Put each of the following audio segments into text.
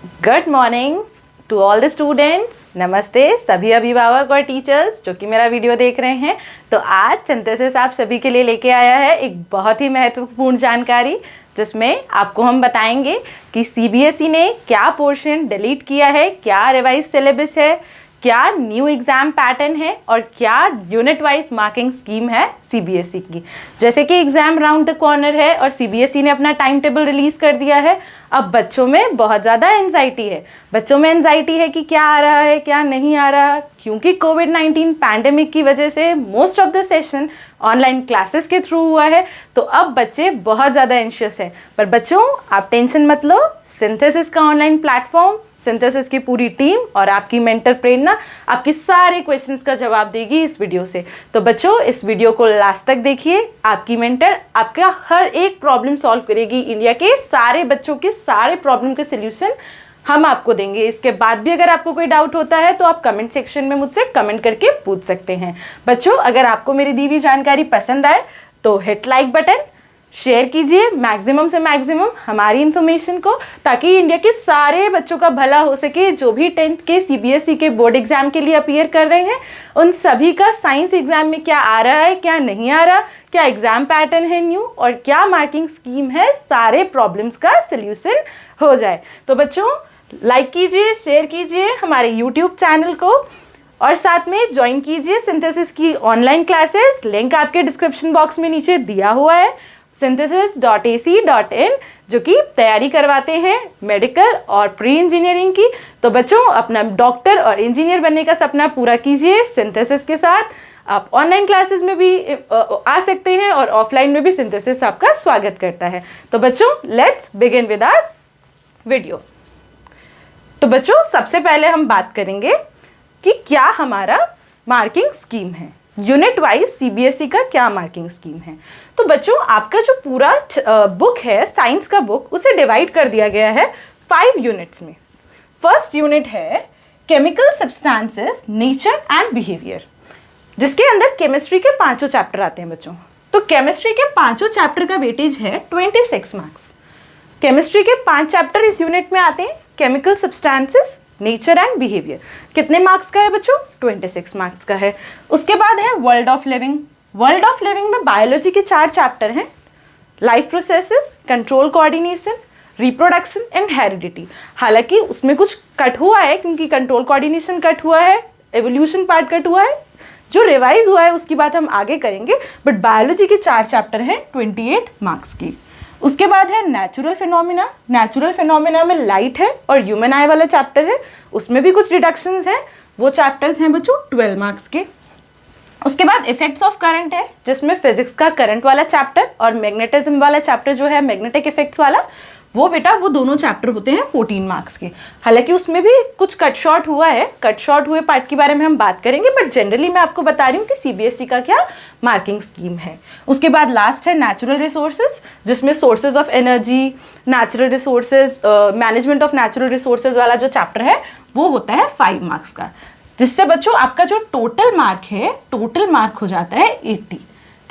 Good morning to all the students. नमस्ते सभी अभिभावक और टीचर्स जो कि मेरा वीडियो देख रहे हैं। तो आज सिंथेसिस आप सभी के लिए लेके आया है एक बहुत ही महत्वपूर्ण जानकारी, जिसमें आपको हम बताएंगे कि सीबीएसई ने क्या पोर्शन डिलीट किया है, क्या रिवाइज सिलेबस है, क्या न्यू एग्जाम पैटर्न है और क्या यूनिट वाइज मार्किंग स्कीम है सीबीएसई की। जैसे कि एग्जाम राउंड द कॉर्नर है और सीबीएसई ने अपना टाइम टेबल रिलीज कर दिया है। अब बच्चों में बहुत ज़्यादा एंजाइटी है। बच्चों में एंजाइटी है कि क्या आ रहा है, क्या नहीं आ रहा, क्योंकि कोविड-19 पैंडेमिक की वजह से most of the session online classes के थ्रू हुआ है। तो अब बच्चे बहुत ज़्यादा एंशियस हैं। पर बच्चों आप टेंशन मत लो, सिंथेसिस का ऑनलाइन प्लेटफॉर्म, सिंथेसिस की पूरी टीम और आपकी मेंटर प्रेरणा आपके सारे क्वेश्चंस का जवाब देगी इस वीडियो से। तो बच्चों इस वीडियो को लास्ट तक देखिए। आपकी मेंटर आपका हर एक प्रॉब्लम सॉल्व करेगी। इंडिया के सारे बच्चों के सारे प्रॉब्लम के सोल्यूशन हम आपको देंगे। इसके बाद भी अगर आपको कोई डाउट होता है तो आप कमेंट सेक्शन में मुझसे कमेंट करके पूछ सकते हैं। बच्चों अगर आपको मेरी दी हुई जानकारी पसंद आए तो हिट लाइक बटन, शेयर कीजिए मैक्सिमम से मैक्सिमम हमारी इन्फॉर्मेशन को, ताकि इंडिया के सारे बच्चों का भला हो सके। जो भी 10th के सीबीएसई के बोर्ड एग्जाम के लिए अपीयर कर रहे हैं, उन सभी का साइंस एग्जाम में क्या आ रहा है, क्या नहीं आ रहा, क्या एग्जाम पैटर्न है न्यू और क्या मार्किंग स्कीम है, सारे प्रॉब्लम्स का सोल्यूशन हो जाए। तो बच्चों लाइक कीजिए, शेयर कीजिए हमारे यूट्यूब चैनल को और साथ में ज्वाइन कीजिए सिंथेसिस की ऑनलाइन क्लासेस। लिंक आपके डिस्क्रिप्शन बॉक्स में नीचे दिया हुआ है, synthesis.ac.in, जो कि तैयारी करवाते हैं मेडिकल और प्री इंजीनियरिंग की। तो बच्चों अपना डॉक्टर और इंजीनियर बनने का सपना पूरा कीजिए सिंथेसिस के साथ। आप ऑनलाइन क्लासेस में भी आ सकते हैं और ऑफलाइन में भी सिंथेसिस आपका स्वागत करता है। तो बच्चों let's begin with our video. तो बच्चों सबसे पहले हम बात करेंगे कि क्या हमारा मार्किंग स्कीम है, यूनिट वाइज सीबीएसई का क्या मार्किंग स्कीम है। तो बच्चों आपका जो पूरा बुक है, साइंस का बुक, उसे डिवाइड कर दिया गया है 5 यूनिट्स में। फर्स्ट यूनिट है chemical substances, nature and behaviour, जिसके अंदर केमिस्ट्री के 5 चैप्टर आते हैं बच्चों। तो केमिस्ट्री के 5 चैप्टर का वेटेज है 26 मार्क्स। केमिस्ट्री के 5 चैप्टर इस यूनिट में आते हैं। Chemical substances, nature and behaviour कितने मार्क्स का है बच्चों? 26 मार्क्स का है। उसके बाद है world of living. World of living में बायोलॉजी के 4 चैप्टर हैं, life processes, control coordination, reproduction and heredity. हालांकि उसमें कुछ कट हुआ है, क्योंकि कंट्रोल कोऑर्डिनेशन कट हुआ है, एवोल्यूशन पार्ट कट हुआ है। जो रिवाइज हुआ है उसकी बात हम आगे करेंगे, बट बायोलॉजी के 4 चैप्टर हैं 28 मार्क्स की। उसके बाद है नेचुरल फिनोमिना। नेचुरल फिनोमिना में लाइट है और ह्यूमन आई वाला चैप्टर है, उसमें भी कुछ रिडक्शंस हैं। वो चैप्टर्स हैं बच्चों 12 मार्क्स के। उसके बाद इफेक्ट्स ऑफ करंट है, जिसमें फिजिक्स का करंट वाला चैप्टर और मैग्नेटिज्म वाला चैप्टर जो है मैग्नेटिक इफेक्ट्स वाला, वो बेटा वो दोनों चैप्टर होते हैं 14 मार्क्स के। हालांकि उसमें भी कुछ कट शॉर्ट हुआ है, कट शॉर्ट हुए पार्ट के बारे में हम बात करेंगे, बट जनरली मैं आपको बता रही हूँ कि सीबीएसई का क्या मार्किंग स्कीम है। उसके बाद लास्ट है नेचुरल रिसोर्सेज, जिसमें sources of energy, natural resources, management of natural resources वाला जो चैप्टर है वो होता है 5 मार्क्स का, जिससे बच्चों आपका जो टोटल मार्क है, टोटल मार्क हो जाता है 80।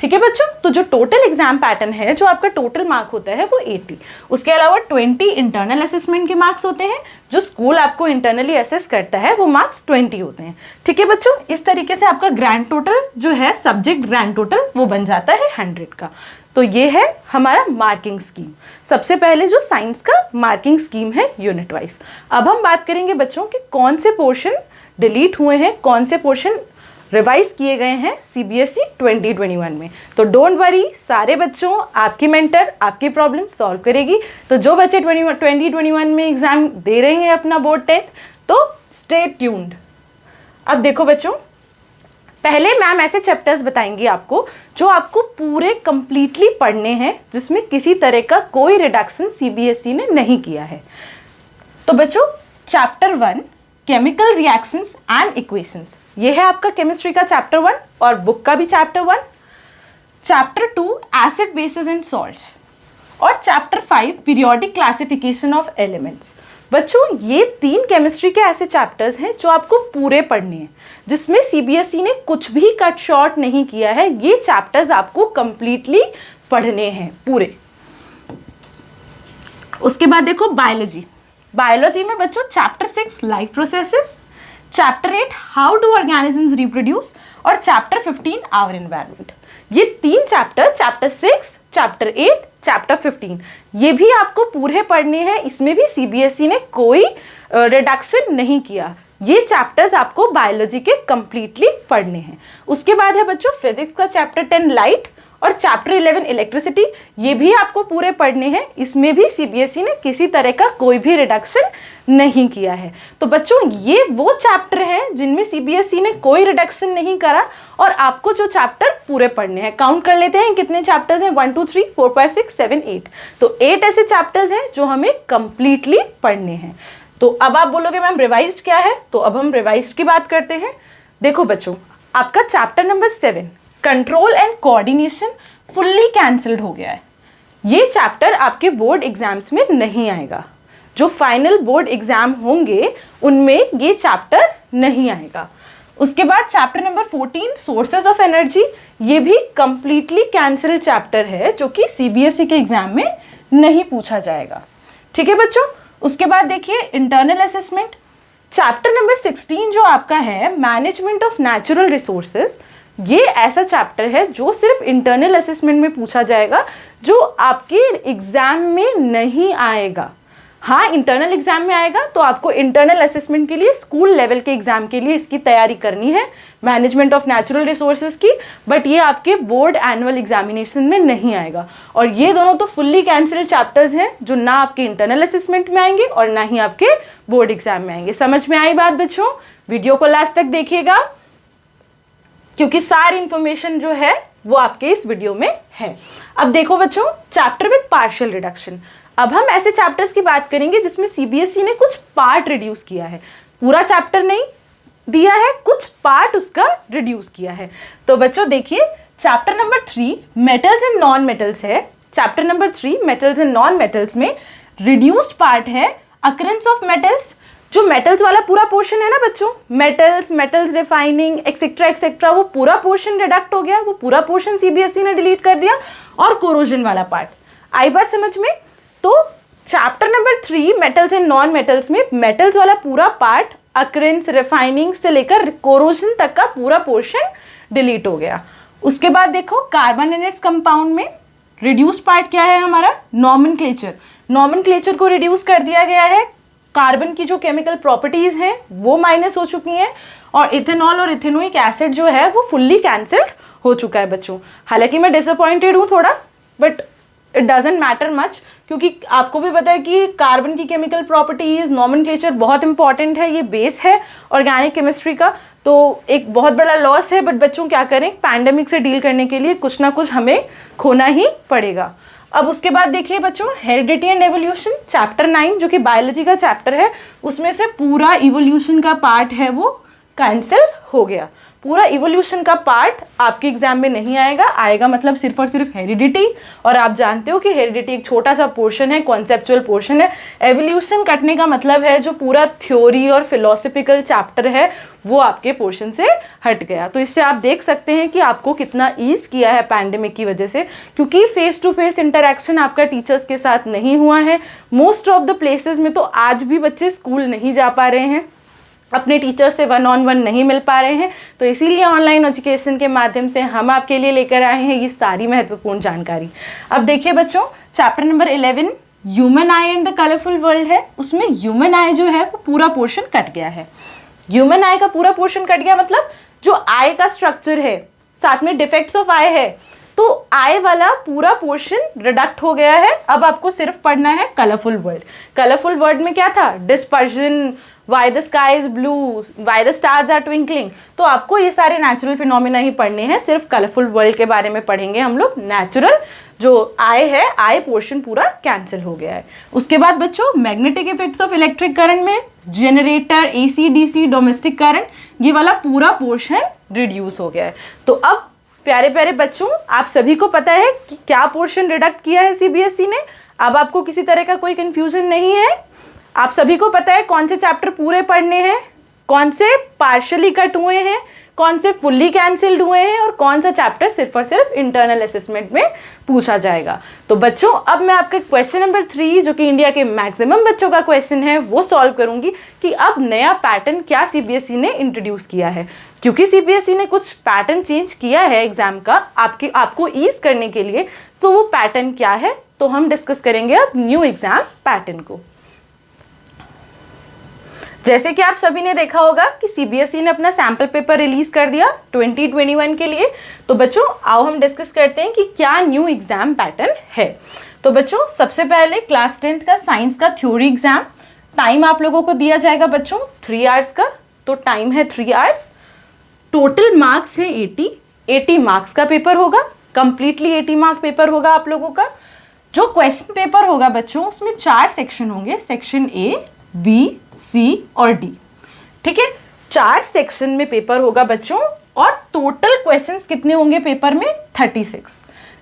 ठीक है बच्चों, तो जो टोटल एग्जाम पैटर्न है, जो आपका टोटल मार्क होता है वो 80। उसके अलावा 20 इंटरनल असेसमेंट के मार्क्स होते हैं, जो स्कूल आपको इंटरनली असेस करता है, वो मार्क्स 20 होते हैं। ठीक है बच्चों, इस तरीके से आपका ग्रैंड टोटल जो है, सब्जेक्ट ग्रैंड टोटल, वो बन जाता है 100 का। तो ये है हमारा मार्किंग स्कीम। सबसे पहले जो साइंस का मार्किंग स्कीम है यूनिट वाइज। अब हम बात करेंगे बच्चों कि कौन से पोर्शन डिलीट हुए हैं, कौन से पोर्शन रिवाइज किए गए हैं सीबीएसई 2021 में। तो डोंट वरी, सारे बच्चों आपकी मेंटर आपकी प्रॉब्लम सॉल्व करेगी। तो जो बच्चे 2021 में एग्जाम दे रहे हैं अपना बोर्ड 10th, तो स्टे ट्यून्ड। अब देखो बच्चों, पहले मैम ऐसे चैप्टर्स बताएंगी आपको जो आपको पूरे कंप्लीटली पढ़ने हैं, जिसमें किसी तरह का कोई रिडक्शन सीबीएसई ने नहीं किया है। तो बच्चों chapter 1 chemical reactions and equations, ये है आपका केमिस्ट्री का चैप्टर 1 और बुक का भी chapter 1। Chapter 2 acid bases and salts और chapter 5 periodic classification of elements. बच्चों ये 3 केमिस्ट्री के ऐसे चैप्टर्स हैं जो आपको पूरे पढ़ने हैं, जिसमें सीबीएसई ने कुछ भी कट शॉर्ट नहीं किया है। ये चैप्टर्स आपको कंप्लीटली पढ़ने हैं पूरे। उसके बाद देखो बायोलॉजी। बायोलॉजी में बच्चों chapter 6 life processes, chapter 8 how do organisms reproduce और चैप्टर 15 आवर एनवायरनमेंट। ये 3 चैप्टर, चैप्टर 6, चैप्टर 8, चैप्टर 15, ये भी आपको पूरे पढ़ने हैं। इसमें भी सीबीएसई ने कोई रिडक्शन नहीं किया। ये चैप्टर्स आपको बायोलॉजी के कंप्लीटली पढ़ने हैं। उसके बाद है बच्चों फिजिक्स का चैप्टर 10 लाइट और चैप्टर 11 इलेक्ट्रिसिटी, ये भी आपको पूरे पढ़ने हैं। इसमें भी सीबीएसई ने किसी तरह का कोई भी रिडक्शन नहीं किया है। तो बच्चों ये वो चैप्टर हैं जिनमें सीबीएसई ने कोई रिडक्शन नहीं करा और आपको जो चैप्टर पूरे पढ़ने हैं। काउंट कर लेते हैं कितने चैप्टर्स हैं, 1 2 3 4 5 6 7 8। तो 8 ऐसे चैप्टर्स हैं जो हमें कंप्लीटली पढ़ने हैं। तो अब आप बोलोगे मैम रिवाइज्ड क्या है, तो अब हम रिवाइज्ड की बात करते हैं। देखो बच्चों, आपका chapter number 7 control and coordination fully cancelled हो गया है। ये चैप्टर आपके बोर्ड एग्जाम्स में नहीं आएगा। जो फाइनल बोर्ड एग्जाम होंगे उनमें ये चैप्टर नहीं आएगा। उसके बाद chapter number 14 sources of energy, ये भी कंप्लीटली कैंसिल्ड चैप्टर है जो कि सीबीएसई के एग्जाम में नहीं पूछा जाएगा। ठीक है बच्चों। उसके बाद देखिए इंटरनल असेसमेंट, चैप्टर नंबर 16 जो आपका है मैनेजमेंट ऑफ नेचुरल रिसोर्सेज, ये ऐसा चैप्टर है जो सिर्फ इंटरनल असेसमेंट में पूछा जाएगा, जो आपके एग्जाम में नहीं आएगा। हाँ, इंटरनल एग्जाम में आएगा तो आपको इंटरनल असेसमेंट के लिए स्कूल लेवल के एग्जाम के लिए इसकी तैयारी करनी है, मैनेजमेंट ऑफ नेचुरल रिसोर्सेज की, बट ये आपके बोर्ड एनुअल एग्जामिनेशन में नहीं आएगा। और ये दोनों तो फुल्ली कैंसिल्ड चैप्टर्स हैं जो ना आपके इंटरनल असेसमेंट में आएंगे और ना ही आपके बोर्ड एग्जाम में आएंगे। समझ में आई बात बच्चों? वीडियो को लास्ट तक देखिएगा क्योंकि सारी इंफॉर्मेशन जो है वो आपके इस वीडियो में है। अब देखो बच्चों, चैप्टर विद पार्शियल रिडक्शन। अब हम ऐसे चैप्टर्स की बात करेंगे जिसमें सीबीएसई ने कुछ पार्ट रिड्यूस किया है, पूरा चैप्टर नहीं दिया है, कुछ पार्ट उसका रिड्यूस किया है। तो बच्चों देखिए chapter number 3 metals and non metals है। Chapter number 3 metals and non metals में रिड्यूस्ड पार्ट है अकरेंस ऑफ मेटल्स। जो मेटल्स वाला पूरा पोर्शन है ना बच्चों, मेटल्स रिफाइनिंग एक्सेट्रा एक्सेट्रा, वो पूरा पोर्शन रिडक्ट हो गया, वो पूरा पोर्शन सीबीएसई ने डिलीट कर दिया। और कोरोजन वाला पार्ट, आई बात समझ में? तो chapter number 3 metals and non metals में मेटल्स वाला पूरा पार्ट अकरेंस रिफाइनिंग से लेकर कोरोजन तक का पूरा पोर्शन डिलीट हो गया। उसके बाद देखो कार्बन एंड इट्स कंपाउंड में रिड्यूस पार्ट क्या है हमारा, नॉमेनक्लेचर को रिड्यूस कर दिया गया है। कार्बन की जो केमिकल प्रॉपर्टीज हैं वो माइनस हो चुकी हैं और इथेनॉल और इथेनोइक एसिड जो है वो फुल्ली कैंसिल्ड हो चुका है बच्चों। हालांकि मैं डिसअपॉइंटेड हूँ थोड़ा, but it doesn't matter much क्योंकि आपको भी पता है कि कार्बन की केमिकल प्रॉपर्टीज नॉमेनक्लेचर बहुत इंपॉर्टेंट है, ये बेस है ऑर्गेनिक केमिस्ट्री का। तो एक बहुत बड़ा लॉस है, बट बच्चों क्या करें, पैंडेमिक से डील करने के लिए कुछ ना कुछ हमें खोना ही पड़ेगा। अब उसके बाद देखिए बच्चों हेरिडिटी एंड एवोल्यूशन, चैप्टर 9 जो कि बायोलॉजी का चैप्टर है, उसमें से पूरा इवोल्यूशन का पार्ट है वो कैंसिल हो गया। पूरा इवोल्यूशन का पार्ट आपके एग्जाम में नहीं आएगा मतलब सिर्फ और सिर्फ हेरिडिटी। और आप जानते हो कि हेरिडिटी एक छोटा सा पोर्शन है, कॉन्सेप्चुअल पोर्शन है। एवोल्यूशन कटने का मतलब है जो पूरा थ्योरी और फिलोसफिकल चैप्टर है वो आपके पोर्शन से हट गया। तो इससे आप देख सकते हैं कि आपको कितना ईज किया है पैंडेमिक की वजह से, क्योंकि फेस टू फेस इंटरेक्शन आपका टीचर्स के साथ नहीं हुआ है। मोस्ट ऑफ द प्लेसेस में तो आज भी बच्चे स्कूल नहीं जा पा रहे हैं, अपने टीचर से 1-on-1 नहीं मिल पा रहे हैं। तो इसीलिए ऑनलाइन एजुकेशन के माध्यम से हम आपके लिए लेकर आए हैं ये सारी महत्वपूर्ण जानकारी। अब देखिए बच्चों chapter number 11 human I and the colourful world है। उसमें ह्यूमन आई जो है वो पूरा पोर्शन कट गया है। ह्यूमन आई का पूरा पोर्शन कट गया मतलब जो आई का स्ट्रक्चर है, साथ में डिफेक्ट्स ऑफ आई है, तो आई वाला पूरा पोर्शन रिडक्ट हो गया है। अब आपको सिर्फ पढ़ना है कलरफुल वर्ल्ड। कलरफुल वर्ल्ड में क्या था, dispersion, why the sky is blue, why the stars are twinkling. तो आपको ये सारे नेचुरल फिनोमिना ही पढ़ने हैं, सिर्फ कलरफुल वर्ल्ड के बारे में पढ़ेंगे हम लोग। नेचुरल जो आई है, आई पोर्शन पूरा कैंसिल हो गया है। उसके बाद बच्चों magnetic effects of electric current में generator, AC, DC, domestic current, ये वाला पूरा पोर्शन रिड्यूस हो गया है। तो अब प्यारे प्यारे बच्चों आप सभी को पता है कि क्या पोर्शन रिडक्ट किया है सीबीएसई ने। अब आपको किसी तरह का कोई कंफ्यूजन नहीं है। आप सभी को पता है कौन से चैप्टर पूरे पढ़ने हैं, कौन से पार्शियली कट हुए हैं, कौन से फुल्ली कैंसिल्ड हुए हैं और कौन सा चैप्टर सिर्फ और सिर्फ इंटरनल असेसमेंट में पूछा जाएगा। तो बच्चों अब मैं आपके क्वेश्चन नंबर 3 जो कि इंडिया के मैक्सिमम बच्चों का क्वेश्चन है वो सॉल्व करूंगी कि अब नया पैटर्न क्या सीबीएसई ने इंट्रोड्यूस किया है। क्योंकि सीबीएसई ने कुछ पैटर्न चेंज किया है एग्जाम का आपको ईज करने के लिए, तो वो पैटर्न क्या है तो हम डिस्कस करेंगे अब न्यू एग्जाम पैटर्न को। जैसे कि आप सभी ने देखा होगा कि सीबीएसई ने अपना सैम्पल पेपर रिलीज कर दिया 2021 के लिए। तो बच्चों आओ हम डिस्कस करते हैं कि क्या न्यू एग्जाम पैटर्न है। तो बच्चों सबसे पहले क्लास 10th का साइंस का थ्योरी एग्जाम, टाइम आप लोगों को दिया जाएगा बच्चों 3 आवर्स का। तो टाइम है 3 आवर्स, टोटल मार्क्स है 80 मार्क्स का पेपर होगा, कंप्लीटली 80 मार्क पेपर होगा आप लोगों का। जो क्वेश्चन पेपर होगा बच्चों उसमें 4 सेक्शन होंगे, सेक्शन A, B, C और D। ठीक है, 4 सेक्शन में पेपर होगा बच्चों और टोटल क्वेश्चंस कितने होंगे पेपर में 36।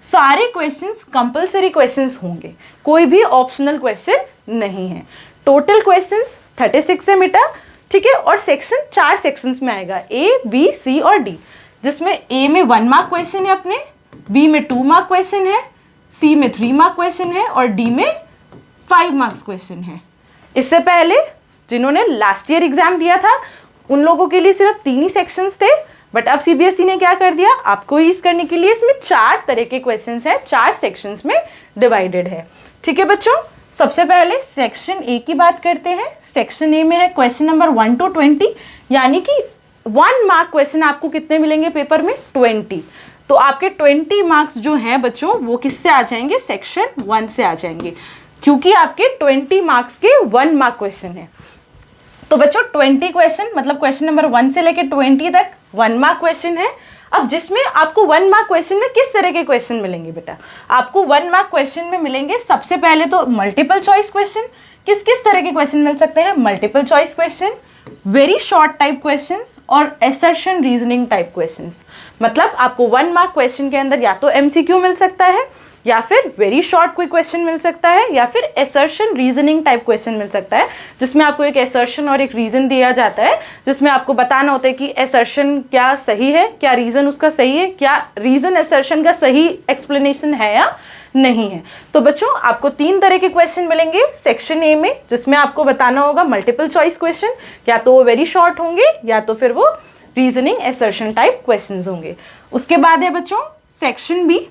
सारे क्वेश्चंस कंपलसरी क्वेश्चंस होंगे, कोई भी ऑप्शनल क्वेश्चन नहीं है। टोटल क्वेश्चंस 36 है बेटा। ठीक है, और सेक्शन 4 सेक्शंस में आएगा A, B, C और D, जिसमें A में 1 मार्क क्वेश्चन है अपने, B में 2 मार्क क्वेश्चन है, C में 3 मार्क क्वेश्चन है और D में 5 मार्क्स क्वेश्चन है। इससे पहले जिन्होंने लास्ट ईयर एग्जाम दिया था उन लोगों के लिए सिर्फ 3 ही सेक्शंस थे, बट अब सीबीएसई ने क्या कर दिया, आपको ईज करने के लिए इसमें 4 तरह के क्वेश्चंस हैं, 4 सेक्शंस में डिवाइडेड है। ठीक है बच्चों, सबसे पहले सेक्शन ए की बात करते हैं। सेक्शन ए में है क्वेश्चन नंबर 1 to 20, यानी कि 1 मार्क क्वेश्चन आपको कितने मिलेंगे पेपर में 20। तो आपके 20 मार्क्स जो हैं बच्चों वो किससे आ जाएंगे, सेक्शन 1 से आ जाएंगे, क्योंकि आपके 20 मार्क्स के 1 मार्क क्वेश्चन है। तो बच्चों 20 क्वेश्चन मतलब क्वेश्चन नंबर 1 से लेकर 20 तक 1 मार्क क्वेश्चन है। अब जिसमें आपको 1 मार्क क्वेश्चन में किस तरह के क्वेश्चन मिलेंगे बेटा, आपको 1 मार्क क्वेश्चन में मिलेंगे सबसे पहले तो मल्टीपल चॉइस क्वेश्चन। किस किस तरह के क्वेश्चन मिल सकते हैं, multiple choice question, very short type questions और एसर्शन रीजनिंग टाइप क्वेश्चंस। मतलब आपको 1 मार्क क्वेश्चन के अंदर या तो एमसीक्यू मिल सकता है, या फिर वेरी शॉर्ट कोई क्वेश्चन मिल सकता है, या फिर एसर्शन रीजनिंग टाइप क्वेश्चन मिल सकता है, जिसमें आपको एक एसर्शन और एक रीजन दिया जाता है, जिसमें आपको बताना होता है कि एसर्शन क्या सही है, क्या रीजन उसका सही है, क्या रीजन एसर्शन का सही एक्सप्लेनेशन है या नहीं है। तो बच्चों आपको 3 तरह के क्वेश्चन मिलेंगे सेक्शन ए में, जिसमें आपको बताना होगा मल्टीपल चॉइस क्वेश्चन, या तो वो वेरी शॉर्ट होंगे या तो फिर वो रीजनिंग एसर्शन टाइप क्वेश्चन होंगे। उसके बाद है बच्चों सेक्शन बी।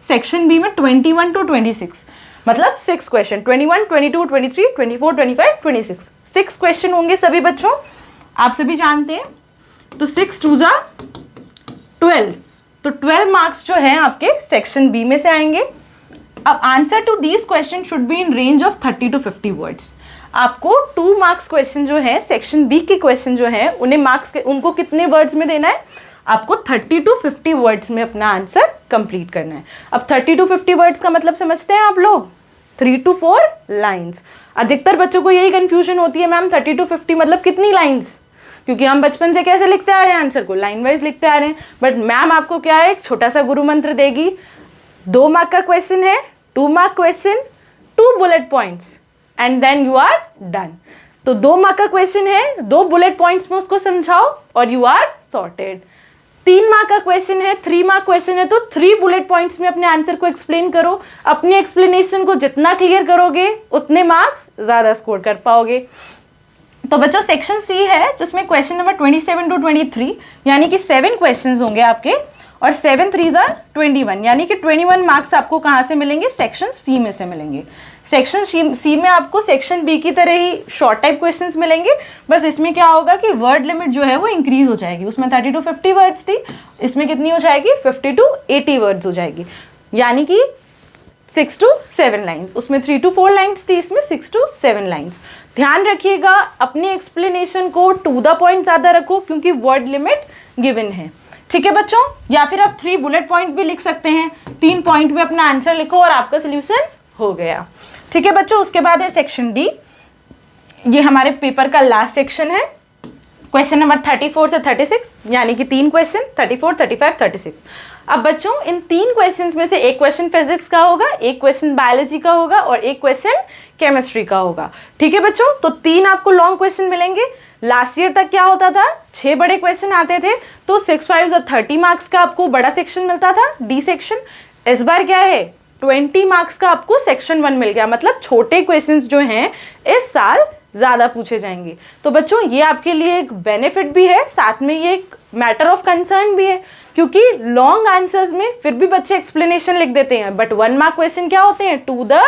सेक्शन बी में 21 to 26 मतलब 6 क्वेश्चन, 21, 22, 23, 24, 25, 26 6 क्वेश्चन होंगे सभी बच्चों, आप सभी जानते हैं। तो 6 2 जा 12, तो 12 मार्क्स जो है आपके सेक्शन बी में से आएंगे। अब answer to these question should be in range of 30 to 50 words. आपको 2 मार्क्स क्वेश्चन जो है सेक्शन बी के क्वेश्चन जो है उन्हें मार्क्स उनको कितने वर्ड्स में देना है, आपको 30 to 50 वर्ड्स में अपना आंसर कंप्लीट करना है। अब 30 to 50 वर्ड्स का मतलब समझते हैं आप लोग, 3 to 4 लाइन्स। अधिकतर बच्चों को यही कंफ्यूजन होती है, मैम 30 to 50 मतलब कितनी लाइन्स, क्योंकि हम बचपन से कैसे लिखते आ रहे हैं आंसर को, लाइन वाइज लिखते आ रहे हैं। बट मैम आपको क्या है, एक छोटा सा गुरु मंत्र देगी। 2 मार्क का क्वेश्चन है, 2 mark question, 2 bullet points and then you are done. तो 2 मार्क का क्वेश्चन है, 2 बुलेट पॉइंट्स में उसको समझाओ और यू आर सॉर्टेड। 3 मार्क का क्वेश्चन है, 3 मार्क क्वेश्चन है, तो 3 बुलेट पॉइंट्स में अपने आंसर को एक्सप्लेन करो। अपनी एक्सप्लेनेशन को जितना क्लियर करोगे उतने मार्क्स ज्यादा स्कोर कर पाओगे। तो बच्चों सेक्शन सी है जिसमें क्वेश्चन नंबर 27 to 23 यानी कि 7 क्वेश्चंस होंगे आपके, और 7 3 are 21 यानी कि 21 मार्क्स आपको कहाँ से मिलेंगे, सेक्शन सी में से मिलेंगे। सेक्शन सी में आपको सेक्शन बी की तरह ही शॉर्ट टाइप क्वेश्चंस मिलेंगे, बस इसमें क्या होगा कि वर्ड लिमिट जो है वो इंक्रीज हो जाएगी। उसमें 30 to 50 वर्ड्स थी, इसमें कितनी हो जाएगी 50 to 80 वर्ड्स हो जाएगी, यानी कि 6 to 7 लाइन्स। उसमें 3 to 4 लाइन्स थी, इसमें 6 to 7 लाइन्स। ध्यान रखिएगा अपनी एक्सप्लेनेशन को टू द पॉइंट ज़्यादा रखो, क्योंकि वर्ड लिमिट गिवन है। ठीक है बच्चों, या फिर आप 3 बुलेट पॉइंट भी लिख सकते हैं, 3 पॉइंट में अपना आंसर लिखो और आपका सोल्यूशन हो गया। ठीक है बच्चों, उसके बाद है सेक्शन डी। ये हमारे पेपर का लास्ट सेक्शन है, क्वेश्चन नंबर 34 से 36 यानी कि 3 क्वेश्चन 34, 35, 36। अब बच्चों इन 3 क्वेश्चंस में से एक क्वेश्चन फिजिक्स का होगा, एक क्वेश्चन बायोलॉजी का होगा और एक क्वेश्चन केमिस्ट्री का होगा। ठीक है बच्चों, तो 3 आपको लॉन्ग क्वेश्चन मिलेंगे लास्ट ईयर तक क्या होता था, 6 बड़े क्वेश्चन आते थे, तो 6 5 30 मार्क्स का आपको बड़ा सेक्शन मिलता था, डी सेक्शन। इस बार क्या है, 20 मार्क्स का आपको सेक्शन 1 मिल गया, मतलब छोटे क्वेश्चंस जो हैं इस साल ज़्यादा पूछे जाएंगे। तो बच्चों ये आपके लिए एक बेनिफिट भी है, साथ में ये एक मैटर ऑफ कंसर्न भी है, क्योंकि लॉन्ग आंसर्स में फिर भी बच्चे एक्सप्लेनेशन लिख देते हैं, बट 1 मार्क क्वेश्चन क्या होते हैं, टू द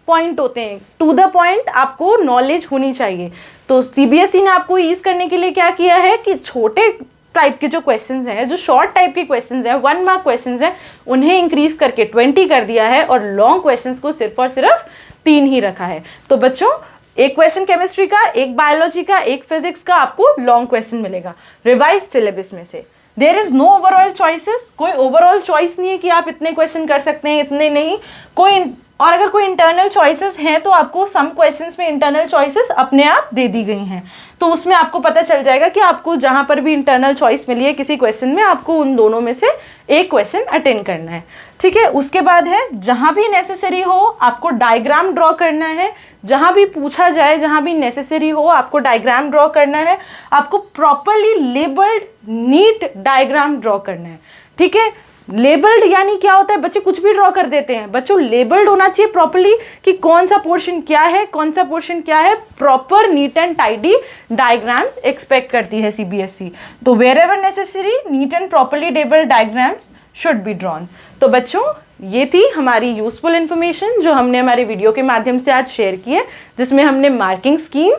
पॉइंट होते हैं। टू द पॉइंट आपको नॉलेज होनी चाहिए। तो सीबीएसई ने आपको ईज करने के लिए क्या किया है कि छोटे टाइप के जो क्वेश्चंस हैं, जो शॉर्ट टाइप के क्वेश्चंस हैं, 1 मार्क क्वेश्चंस हैं, उन्हें इंक्रीज करके 20 कर दिया है और लॉन्ग क्वेश्चंस को सिर्फ और सिर्फ 3 ही रखा है। तो बच्चों एक क्वेश्चन केमिस्ट्री का, एक बायोलॉजी का, एक फिजिक्स का आपको लॉन्ग क्वेश्चन मिलेगा रिवाइज सिलेबस में से। There is no overall choices, कोई ओवरऑल चॉइस नहीं है कि आप इतने क्वेश्चन कर सकते हैं, इतने नहीं कोई। और अगर कोई इंटरनल चॉइसेस हैं तो आपको सम क्वेश्चंस में इंटरनल चॉइसेस अपने आप दे दी गई हैं, तो उसमें आपको पता चल जाएगा कि आपको जहां पर भी इंटरनल चॉइस मिली है किसी क्वेश्चन में, आपको उन दोनों में से एक क्वेश्चन अटेंड करना है, ठीक है। उसके बाद है जहां भी नेसेसरी हो आपको डायग्राम ड्रॉ करना है, जहां भी पूछा जाए, जहां भी नेसेसरी हो आपको डायग्राम ड्रॉ करना है, आपको properly labelled NEET diagram draw करना है, ठीक है। लेबल्ड यानी क्या होता है, बच्चे कुछ भी ड्रॉ कर देते हैं, बच्चों लेबल्ड होना चाहिए प्रॉपरली कि कौन सा पोर्शन क्या है, कौन सा पोर्शन क्या है। Proper neat and tidy diagrams expect करती है सीबीएसई। तो wherever necessary neat and properly labelled diagrams should be drawn. तो बच्चों ये थी हमारी यूजफुल इन्फॉर्मेशन जो हमने हमारे वीडियो के माध्यम से आज शेयर की है, जिसमें हमने मार्किंग स्कीम,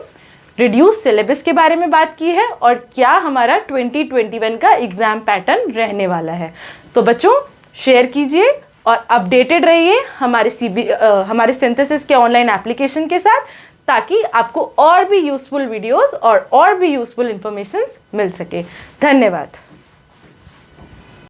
रिड्यूस सिलेबस के बारे में बात की है और क्या हमारा 2021 का एग्जाम पैटर्न रहने वाला है। तो बच्चों शेयर कीजिए और अपडेटेड रहिए हमारे सिंथेसिस के ऑनलाइन एप्लीकेशन के साथ, ताकि आपको और भी यूजफुल वीडियोस और भी यूजफुल इंफॉर्मेशन मिल सके। धन्यवाद।